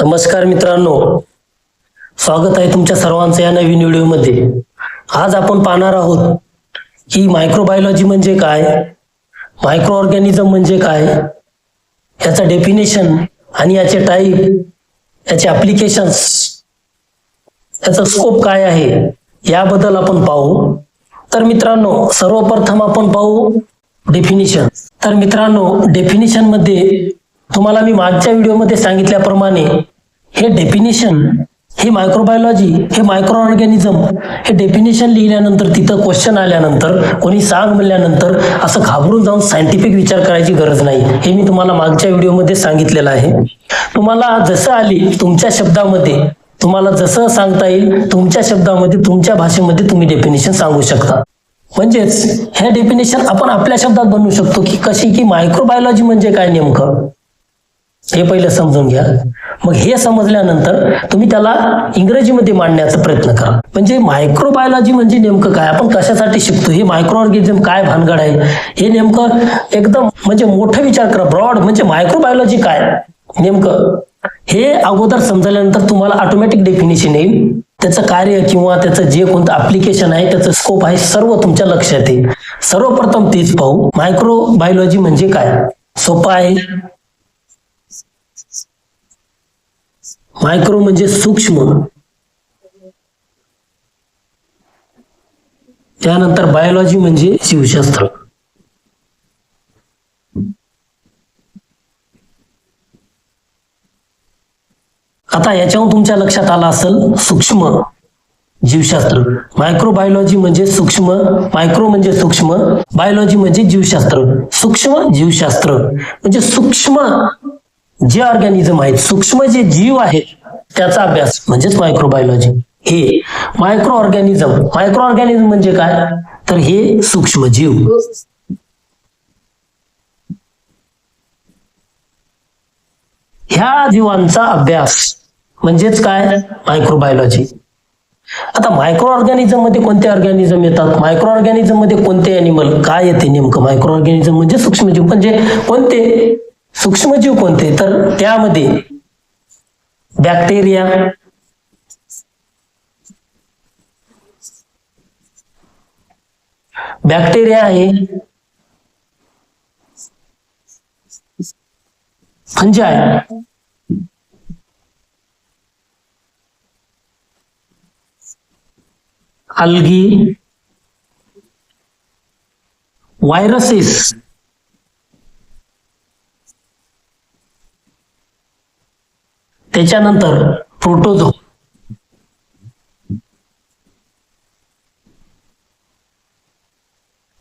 नमस्कार मित्रांनो, स्वागत आहे तुमच्या सर्वांचं या नवीन व्हिडिओमध्ये। आज आपण पाहणार आहोत की मायक्रोबायोलॉजी म्हणजे काय, मायक्रो ऑर्गॅनिझम म्हणजे काय, याचा डेफिनेशन आणि याचे टाईप, याचे ॲप्लिकेशन्स, याचा स्कोप काय आहे याबद्दल आपण पाहू। तर मित्रांनो, सर्वप्रथम आपण पाहू डेफिनेशन। तर मित्रांनो, डेफिनेशन मध्ये तुम्हाला मी मागच्या व्हिडिओमध्ये सांगितल्याप्रमाणे हे डेफिनेशन, हे मायक्रोबायोलॉजी, हे मायक्रो ऑर्गॅनिझम, हे डेफिनेशन लिहिल्यानंतर तिथं क्वेश्चन आल्यानंतर कोणी सांग म्हणल्यानंतर असं घाबरून जाऊन सायंटिफिक विचार करायची गरज नाही, हे मी तुम्हाला मागच्या व्हिडिओमध्ये सांगितलेलं आहे। तुम्हाला जसं आली तुमच्या शब्दामध्ये, तुम्हाला जसं सांगता येईल तुमच्या शब्दामध्ये, तुमच्या भाषेमध्ये तुम्ही डेफिनेशन सांगू शकता। म्हणजेच हे डेफिनेशन आपण आपल्या शब्दात बनवू शकतो की कशी, की मायक्रोबायोलॉजी म्हणजे काय नेमकं हे पहिलं समजून घ्या। मग हे समजल्यानंतर तुम्ही त्याला इंग्रजीमध्ये मांडण्याचा प्रयत्न करा। म्हणजे मायक्रोबायोलॉजी म्हणजे नेमकं काय, आपण कशासाठी शिकतो, हे मायक्रो ऑर्गॅनिझम काय भानगड आहे, हे नेमकं एकदम म्हणजे मोठा विचार करा, ब्रॉड। म्हणजे मायक्रोबायोलॉजी काय नेमकं हे अगोदर समजल्यानंतर तुम्हाला ऑटोमॅटिक डेफिनेशन येईल, त्याचं कार्य किंवा त्याचं जे कोणतं ऍप्लिकेशन आहे, त्याचं स्कोप आहे, सर्व तुमच्या लक्षात येईल। सर्वप्रथम तेच पाहू, मायक्रोबायोलॉजी म्हणजे काय। सोपं आहे। मायक्रो म्हणजे सूक्ष्म, त्यानंतर बायोलॉजी म्हणजे जीवशास्त्र। आता याच्याहून तुमच्या लक्षात आलं असेल सूक्ष्म जीवशास्त्र। मायक्रोबायोलॉजी म्हणजे सूक्ष्म, मायक्रो म्हणजे सूक्ष्म, बायोलॉजी म्हणजे जीवशास्त्र। सूक्ष्म जीवशास्त्र म्हणजे सूक्ष्म जे ऑर्गॅनिझम आहेत, सूक्ष्म जे जीव आहेत त्याचा अभ्यास म्हणजेच मायक्रोबायोलॉजी। हे मायक्रो ऑर्गॅनिझम, मायक्रो ऑर्गॅनिझम म्हणजे काय, तर हे सूक्ष्म जीव। ह्या जीवांचा अभ्यास म्हणजेच काय, मायक्रोबायोलॉजी। आता मायक्रो ऑर्गॅनिझम मध्ये कोणते ऑर्गॅनिझम येतात, मायक्रो ऑर्गॅनिझम मध्ये कोणते अॅनिमल, काय येते नेमकं। मायक्रो ऑर्गॅनिझम म्हणजे सूक्ष्मजीव, म्हणजे कोणते सूक्ष्मजीव कोणते, तर त्यामध्ये बॅक्टेरिया, बॅक्टेरिया आहे, फंजाय, अल्गी, व्हायरसेस, त्याच्यानंतर प्रोटोझोआ।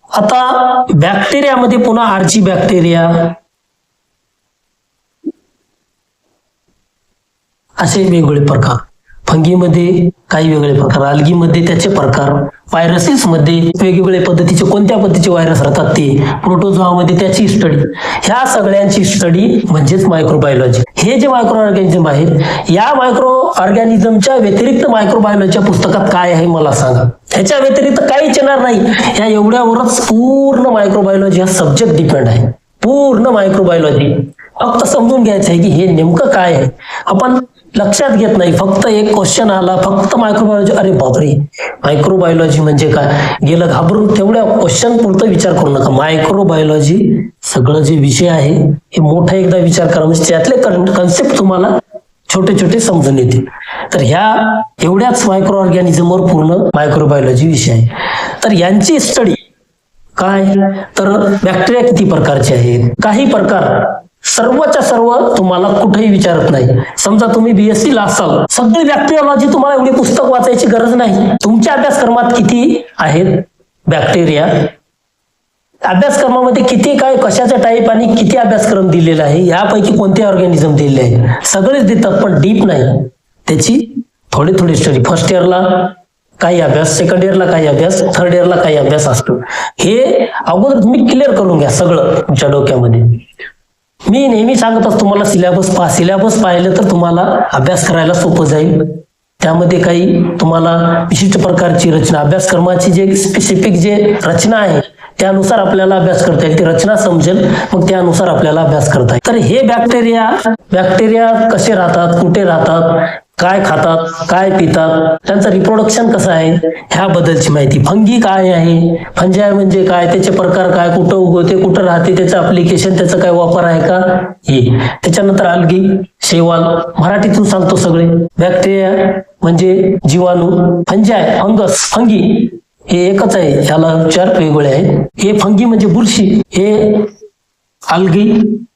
आता बॅक्टेरियामध्ये पुन्हा आर्ची बॅक्टेरिया, असे वेगवेगळे प्रकार। फंगीमध्ये काही वेगळे प्रकार, अल्गीमध्ये त्याचे प्रकार, व्हायरसेस मध्ये वेगवेगळे पद्धतीचे, कोणत्या पद्धतीचे व्हायरस राहतात ते, प्रोटोझोआमध्ये त्याची स्टडी, ह्या सगळ्यांची स्टडी म्हणजेच मायक्रोबायोलॉजी। हे जे मायक्रो ऑर्गॅनिझम आहेत, या मायक्रो ऑर्गॅनिझमच्या व्यतिरिक्त मायक्रोबायोलॉजीच्या पुस्तकात काय आहे मला सांगा। ह्याच्या व्यतिरिक्त काहीच येणार नाही, या एवढ्यावरच पूर्ण मायक्रोबायोलॉजी हा सब्जेक्ट डिपेंड आहे। पूर्ण मायक्रोबायोलॉजी फक्त समजून घ्यायचं आहे की हे नेमकं काय आहे, आपण लक्षात घेत नाही। फक्त एक क्वेश्चन आला, फक्त मायक्रोबायोलॉजी, अरे बापरे मायक्रोबायोलॉजी म्हणजे काय, गेलं घाबरून, तेवढ्या क्वेश्चन पुरता विचार करू नका। मायक्रोबायोलॉजी सगळं जे विषय आहे हे मोठा एकदा विचार करा, म्हणजे त्यातले कन्सेप्ट तुम्हाला छोटे छोटे समजून येतील। तर ह्या एवढ्याच मायक्रो ऑर्गॅनिझमवर पूर्ण मायक्रोबायोलॉजी विषय आहे। तर यांची स्टडी काय, तर बॅक्टेरिया किती प्रकारचे आहेत, काही प्रकार, सर्वच्या सर्व तुम्हाला कुठेही विचारत नाही। समजा तुम्ही बीएससी ला असाल, सगळी बॅक्टेरियोलॉजी, तुम्हाला एवढी पुस्तक वाचायची गरज नाही। तुमच्या अभ्यासक्रमात किती आहेत बॅक्टेरिया, अभ्यासक्रमामध्ये किती काय, कशाचा टाईप आणि किती अभ्यासक्रम दिलेला आहे, यापैकी कोणते ऑर्गॅनिझम दिलेले आहे, सगळेच देतात, पण डीप नाही। त्याची थोडी थोडी स्टडी, फर्स्ट इयरला काही अभ्यास, सेकंड इयरला काही अभ्यास, थर्ड इयरला काही अभ्यास असतो। हे अगोदर तुम्ही क्लिअर करून घ्या सगळं तुमच्या डोक्यामध्ये। मी नेहमी सांगत असतो तुम्हाला सिलेबस पहा, सिलेबस पाहिलं तर तुम्हाला अभ्यास करायला सोपं जाईल। त्यामध्ये काही तुम्हाला विशिष्ट प्रकारची रचना, अभ्यासक्रमाची जे स्पेसिफिक जे रचना आहे त्यानुसार आपल्याला अभ्यास करता येईल, ती रचना समजेल, मग त्यानुसार आपल्याला अभ्यास करता येईल. तर हे बॅक्टेरिया कसे राहतात, कुठे राहतात, काय खातात, काय पितात, त्यांचं रिप्रोडक्शन कसं आहे, ह्याबद्दलची माहिती. फंगी काय आहे, फंजाय म्हणजे काय, त्याचे प्रकार काय, कुठं उगवते, कुठं राहते, त्याचं अप्लिकेशन, त्याचा काय वापर आहे का, हे. त्याच्यानंतर अल्गी, शैवाल, मराठीतून सांगतो सगळे. बॅक्टेरिया म्हणजे जीवाणू, फंजाय, फंगी हे एकच आहे, याला चार वेगवेगळे आहेत. हे फंगी म्हणजे बुरशी, हे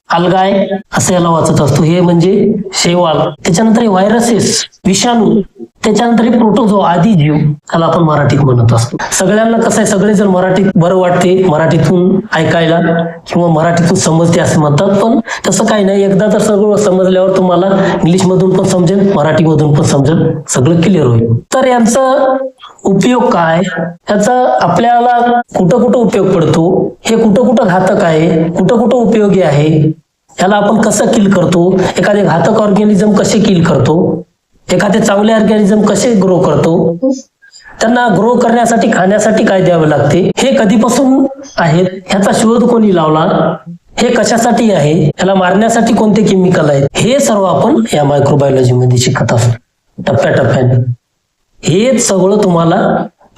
अल्गाय असं याला वाचत असतो, हे म्हणजे शैवाल. त्याच्यानंतर हे व्हायरसेस, विषाणू, त्याच्यानंतर हे प्रोटोझो, आदी जीव, त्याला आपण मराठीत म्हणत असतो. सगळ्यांना कसं आहे, सगळे जर मराठीत बरं वाटते, मराठीतून ऐकायला किंवा मराठीतून समजते असं म्हणतात, पण तसं काही नाही. एकदा जर सगळं समजल्यावर तुम्हाला इंग्लिश मधून पण समजेल, मराठीमधून पण समजेल, सगळं क्लिअर होईल. तर यांचा उपयोग काय, याचा आपल्याला कुठं कुठं उपयोग पडतो, हे कुठं कुठं घातक आहे, कुठं कुठं उपयोगी आहे, याला आपण कसं किल करतो, एखादे घातक ऑर्गॅनिझम कसे किल करतो, एखादे चांगले ऑर्गॅनिझम कसे ग्रो करतो, त्यांना ग्रो करण्यासाठी खाण्यासाठी काय द्यावे लागते, हे कधीपासून आहेत, ह्याचा शोध कोणी लावला, हे कशासाठी आहे, याला मारण्यासाठी कोणते केमिकल आहेत, हे सर्व आपण या मायक्रोबायोलॉजी मध्ये शिकत असतो टप्प्याटप्प्याने. हे सगळं तुम्हाला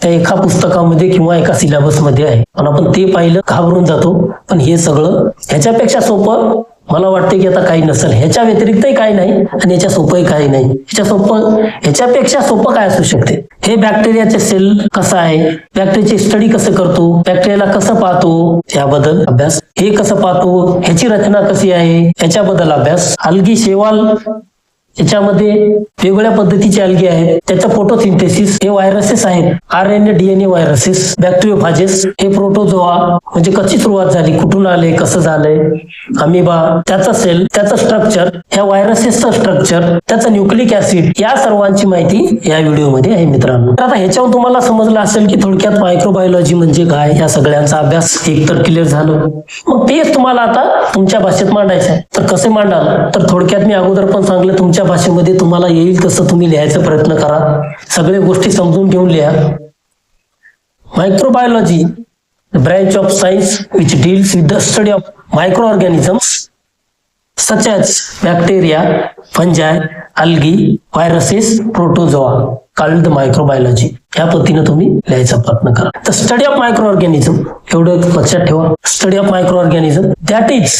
त्या एका पुस्तकामध्ये किंवा एका सिलेबस मध्ये आहे, पण आपण ते पाहिलं घाबरून जातो. पण हे सगळं ह्याच्यापेक्षा सोपं मला वाटते की आता काही नसेल, ह्याच्या व्यतिरिक्तही काही नाही आणि याच्या सोपंही काही नाही. ह्याच्यापेक्षा सोपं काय असू शकते. हे बॅक्टेरियाचे सेल कसं आहे, बॅक्टेरियाची स्टडी कसं करतो, बॅक्टेरियाला कसं पाहतो याबद्दल अभ्यास, हे कसं पाहतो, ह्याची रचना कशी आहे याच्याबद्दल अभ्यास. अल्गी, शैवाल, याच्यामध्ये वेगवेगळ्या पद्धतीचे अल्गी आहेत, त्याचं फोटोसिंथेसिस. हे व्हायरसेस आहेत, RNA DNA व्हायरसेस. बॅक्टेरियोफाजेस, हे प्रोटोझोआ म्हणजे कशी सुरुवात झाली, कुठून आले, कसं झालंय. अमिबा, त्याचा सेल, त्याचं स्ट्रक्चर, ह्या व्हायरसेसचं स्ट्रक्चर, त्याचं न्यूक्लिक ऍसिड, या सर्वांची माहिती या व्हिडिओमध्ये आहे मित्रांनो. तर आता ह्याच्यावर तुम्हाला समजलं असेल की थोडक्यात मायक्रोबायोलॉजी म्हणजे काय, या सगळ्यांचा अभ्यास एकतर क्लिअर झालं. मग तेच तुम्हाला आता तुमच्या भाषेत मांडायचं आहे. तर कसे मांडाल, तर थोडक्यात मी अगोदर पण सांगलं, तुमच्या भाषेमध्ये तुम्हाला येईल तसं तुम्ही लिहायचा प्रयत्न करा, सगळे गोष्टी समजून घेऊन लिहा. Microbiology, branch of science which deals with the study of micro organisms such as bacteria, फंजाय, algae, viruses, protozoa called microbiology. या पद्धतीने तुम्ही लिहायचा प्रयत्न करा. The study of micro organism, एवढं लक्षात ठेवा. Study of micro organism, that is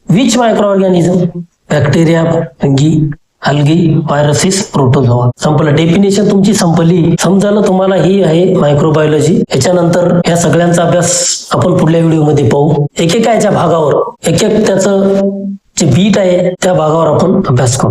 which micro organism, bacteria, fungi, algae, viruses, protozoa. संपलं, डेफिनेशन तुमची संपली. समजायला तुम्हाला ही आहे मायक्रोबायोलॉजी. याच्यानंतर या सगळ्यांचा अभ्यास आपण पुढल्या व्हिडिओमध्ये पाहू. एकेका याच्या भागावर, एक त्याचं जे बीट आहे त्या भागावर आपण अभ्यास करू.